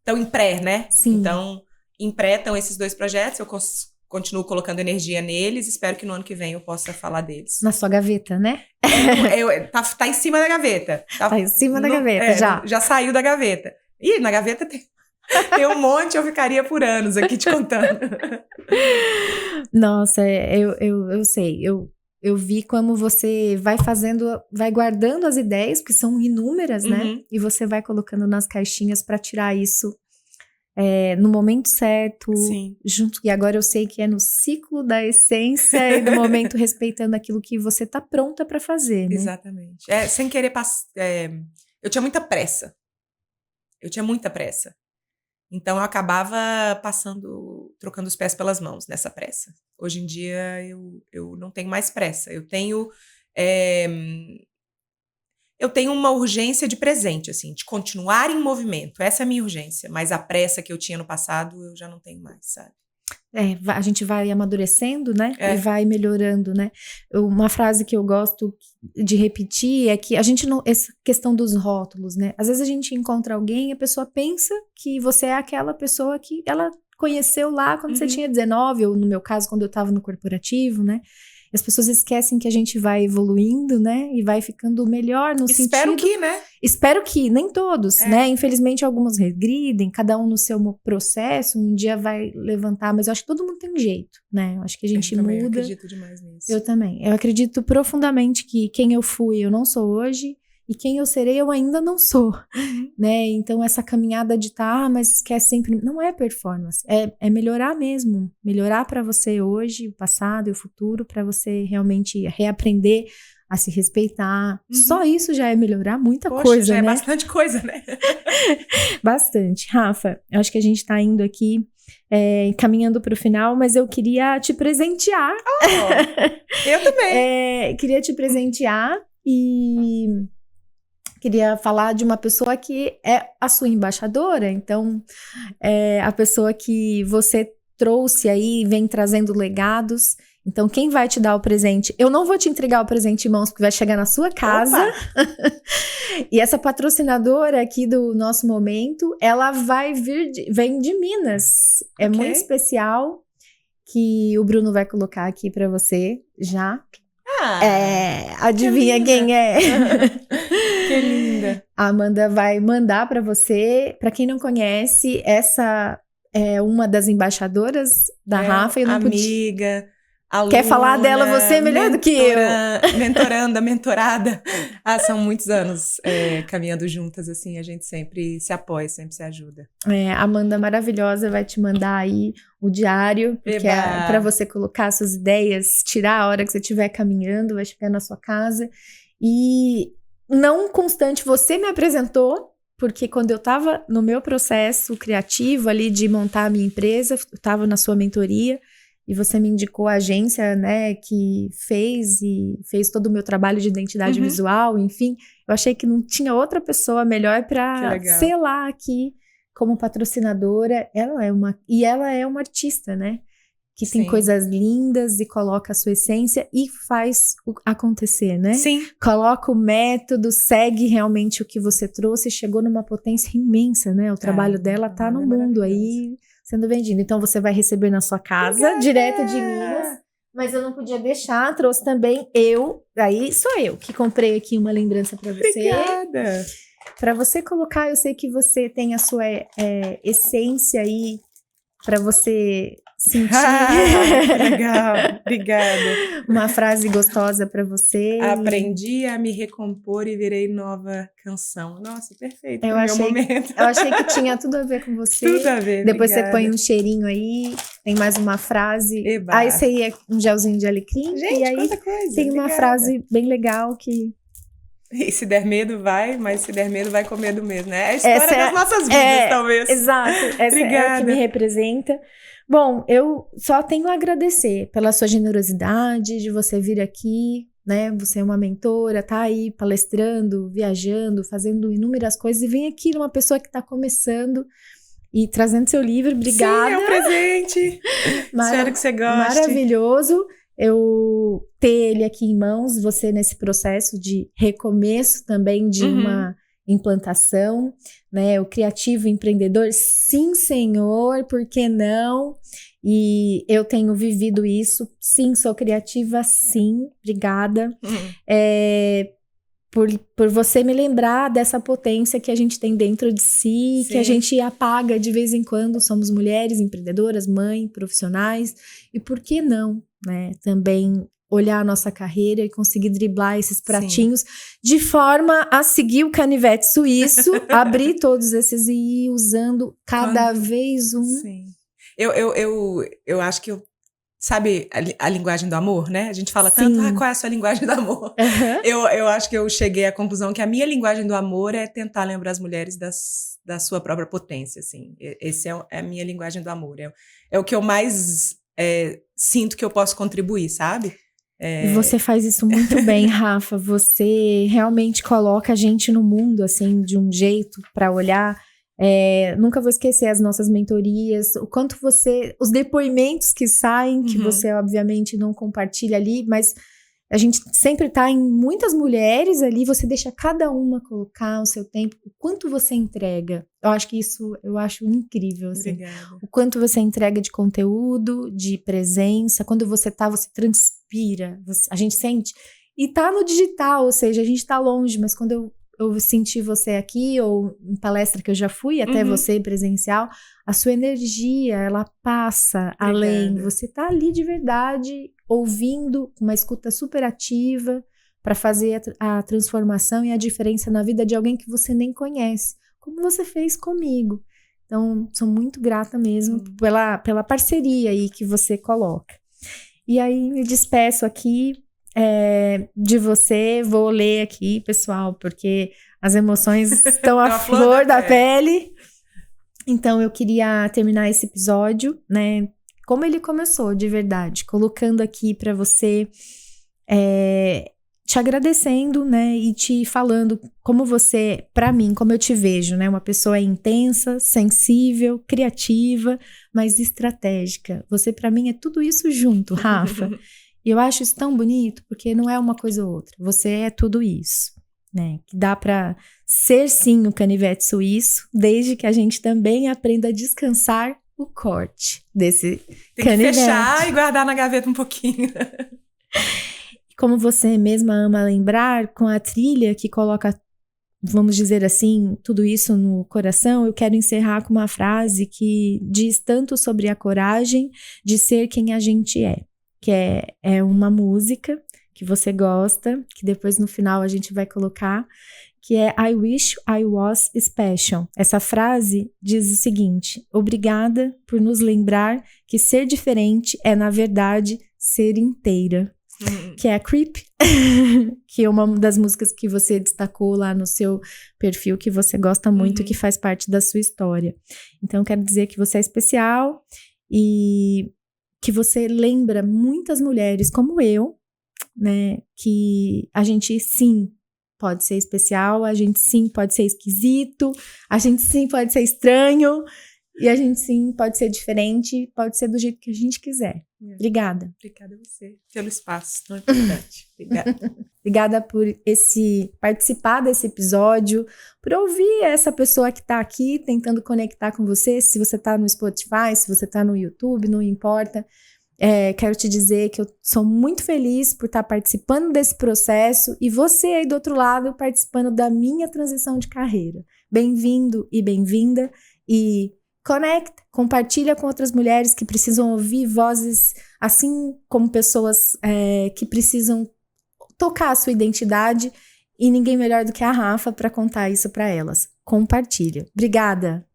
em pré, né? Sim. Então, em pré estão esses 2 projetos, eu continuo colocando energia neles, espero que no ano que vem eu possa falar deles. Na sua gaveta, né? Tá em cima da gaveta. Tá em cima da gaveta, já. Já saiu da gaveta. Ih, na gaveta tem um monte, eu ficaria por anos aqui te contando. Nossa, eu sei. Eu vi como você vai guardando as ideias, porque são inúmeras, né? E você vai colocando nas caixinhas para tirar isso no momento certo. Sim. Junto. E agora eu sei que é no ciclo da essência e no momento respeitando aquilo que você tá pronta para fazer, né? Exatamente. Sem querer eu tinha muita pressa. Então, eu acabava trocando os pés pelas mãos nessa pressa. Hoje em dia, eu não tenho mais pressa. Eu tenho uma urgência de presente, assim, de continuar em movimento. Essa é a minha urgência. Mas a pressa que eu tinha no passado, eu já não tenho mais, sabe? A gente vai amadurecendo, né? E vai melhorando, né? Uma frase que eu gosto de repetir é que a gente não... Essa questão dos rótulos, né? Às vezes a gente encontra alguém e a pessoa pensa que você é aquela pessoa que ela conheceu lá quando você tinha 19, ou no meu caso, quando eu estava no corporativo, né? E as pessoas esquecem que a gente vai evoluindo, né? E vai ficando melhor no sentido... Espero que, né? Espero que, nem todos, né? Infelizmente, algumas regridem, cada um no seu processo, um dia vai levantar, mas eu acho que todo mundo tem um jeito, né? Eu acho que a gente muda. Eu acredito demais nisso. Eu também. Eu acredito profundamente que quem eu fui, eu não sou hoje, e quem eu serei, eu ainda não sou, né? Então, essa caminhada de mas quer sempre... Não é performance, é melhorar mesmo. Melhorar para você hoje, o passado e o futuro, para você realmente reaprender a se respeitar. Só isso já é melhorar muita coisa, já né? É bastante coisa, né? Bastante. Rafa, eu acho que a gente tá indo aqui caminhando para o final, mas eu queria te presentear. Eu também. Queria te presentear e queria falar de uma pessoa que é a sua embaixadora. Então, a pessoa que você trouxe aí, vem trazendo legados. Então, quem vai te dar o presente? Eu não vou te entregar o presente em mãos, porque vai chegar na sua casa. E essa patrocinadora aqui do nosso momento, ela vem de Minas. É muito especial, que o Bruno vai colocar aqui para você já. Adivinha quem é? Que linda. A Amanda vai mandar para você. Para quem não conhece, essa é uma das embaixadoras da Rafa. Amiga. aluna, Quer falar dela você melhor do que eu. Mentoranda, mentorada. São muitos anos caminhando juntas, assim, a gente sempre se apoia, sempre se ajuda. Amanda maravilhosa vai te mandar aí o diário, porque é para você colocar suas ideias, tirar a hora que você estiver caminhando, vai chegar na sua casa. E não constante, você me apresentou, porque quando eu estava no meu processo criativo ali de montar a minha empresa, eu estava na sua mentoria, e você me indicou a agência, né, que fez todo o meu trabalho de identidade visual, enfim. Eu achei que não tinha outra pessoa melhor para selar aqui como patrocinadora. Ela é uma artista, né? Que tem coisas lindas e coloca a sua essência e faz acontecer, né? Sim. Coloca o método, segue realmente o que você trouxe e chegou numa potência imensa, né? O trabalho dela tá no mundo aí sendo vendido. Então você vai receber na sua casa, direto de Minas. Mas eu não podia deixar, trouxe também aí sou eu que comprei aqui uma lembrança para você. Obrigada! Para você colocar, eu sei que você tem a sua essência aí para você sentir. Legal, obrigada. Uma frase gostosa para você. Aprendi a me recompor e virei nova canção. Nossa, perfeito. Eu achei que tinha tudo a ver com você. Tudo a ver. Depois obrigada. Você põe um cheirinho aí, tem mais uma frase. Eba. Aí esse aí é um gelzinho de alecrim. Gente, e aí quanta coisa. Tem uma frase bem legal que... E se der medo, vai, mas se der medo, vai com medo mesmo, né? É a história das nossas vidas, talvez. Exato, essa é a que me representa. Bom, eu só tenho a agradecer pela sua generosidade de você vir aqui, né? Você é uma mentora, tá aí palestrando, viajando, fazendo inúmeras coisas e vem aqui numa pessoa que tá começando e trazendo seu livro. Obrigada. Sim, é um presente. Espero que você goste. Maravilhoso. Eu ter ele aqui em mãos, você nesse processo de recomeço também de uma implantação, né? O criativo empreendedor, sim, senhor, por que não? E eu tenho vivido isso, sim, sou criativa, sim, obrigada. Por você me lembrar dessa potência que a gente tem dentro de si, que a gente apaga de vez em quando, somos mulheres empreendedoras, mães, profissionais, e por que não, né? Também olhar a nossa carreira e conseguir driblar esses pratinhos de forma a seguir o canivete suíço, abrir todos esses e ir usando cada vez um. Sim. Eu acho que sabe a linguagem do amor, né? A gente fala tanto, qual é a sua linguagem do amor? Eu acho que eu cheguei à conclusão que a minha linguagem do amor é tentar lembrar as mulheres da sua própria potência, assim. Esse é a minha linguagem do amor. É o que eu mais sinto que eu posso contribuir, sabe? Você faz isso muito bem, Rafa. Você realmente coloca a gente no mundo, assim, de um jeito para olhar. Nunca vou esquecer as nossas mentorias, o quanto os depoimentos que saem, que você obviamente não compartilha ali, mas a gente sempre tá em muitas mulheres ali, você deixa cada uma colocar o seu tempo, o quanto você entrega. Eu acho incrível, assim. Obrigada. O quanto você entrega de conteúdo, de presença, quando você transpira, a gente sente, e tá no digital, ou seja, a gente tá longe, mas quando eu senti você aqui, ou em palestra que eu já fui, até você presencial, a sua energia, ela passa além. Você tá ali de verdade, ouvindo, com uma escuta super ativa, para fazer a transformação e a diferença na vida de alguém que você nem conhece, como você fez comigo. Então, sou muito grata mesmo pela parceria aí que você coloca. E aí, me despeço aqui de você, vou ler aqui, pessoal, porque as emoções estão à flor da pele. Então, eu queria terminar esse episódio, né, como ele começou, de verdade, colocando aqui para você, te agradecendo, né, e te falando como você, para mim, como eu te vejo, né, uma pessoa intensa, sensível, criativa, mas estratégica. Você, para mim, é tudo isso junto, Rafa. E eu acho isso tão bonito, porque não é uma coisa ou outra. Você é tudo isso, né? Que dá para ser, sim, o canivete suíço, desde que a gente também aprenda a descansar o corte desse canivete. Tem que fechar e guardar na gaveta um pouquinho. Como você mesma ama lembrar, com a trilha que coloca, vamos dizer assim, tudo isso no coração, eu quero encerrar com uma frase que diz tanto sobre a coragem de ser quem a gente é. que é uma música que você gosta, que depois no final a gente vai colocar, que é I wish I was special. Essa frase diz o seguinte: obrigada por nos lembrar que ser diferente é, na verdade, ser inteira. Que é a Creep, que é uma das músicas que você destacou lá no seu perfil, que você gosta muito, que faz parte da sua história. Então, eu quero dizer que você é especial e que você lembra muitas mulheres como eu, né, que a gente sim pode ser especial, a gente sim pode ser esquisito, a gente sim pode ser estranho, e a gente sim pode ser diferente, pode ser do jeito que a gente quiser. Obrigada. Obrigada a você pelo espaço tão importante. Obrigada. Obrigada por participar desse episódio, por ouvir essa pessoa que está aqui tentando conectar com você. Se você está no Spotify, se você está no YouTube, não importa. Quero te dizer que eu sou muito feliz por estar participando desse processo e você aí do outro lado participando da minha transição de carreira. Bem-vindo e bem-vinda e conecta, compartilha com outras mulheres que precisam ouvir vozes, assim como pessoas que precisam tocar a sua identidade e ninguém melhor do que a Rafa para contar isso para elas. Compartilha. Obrigada!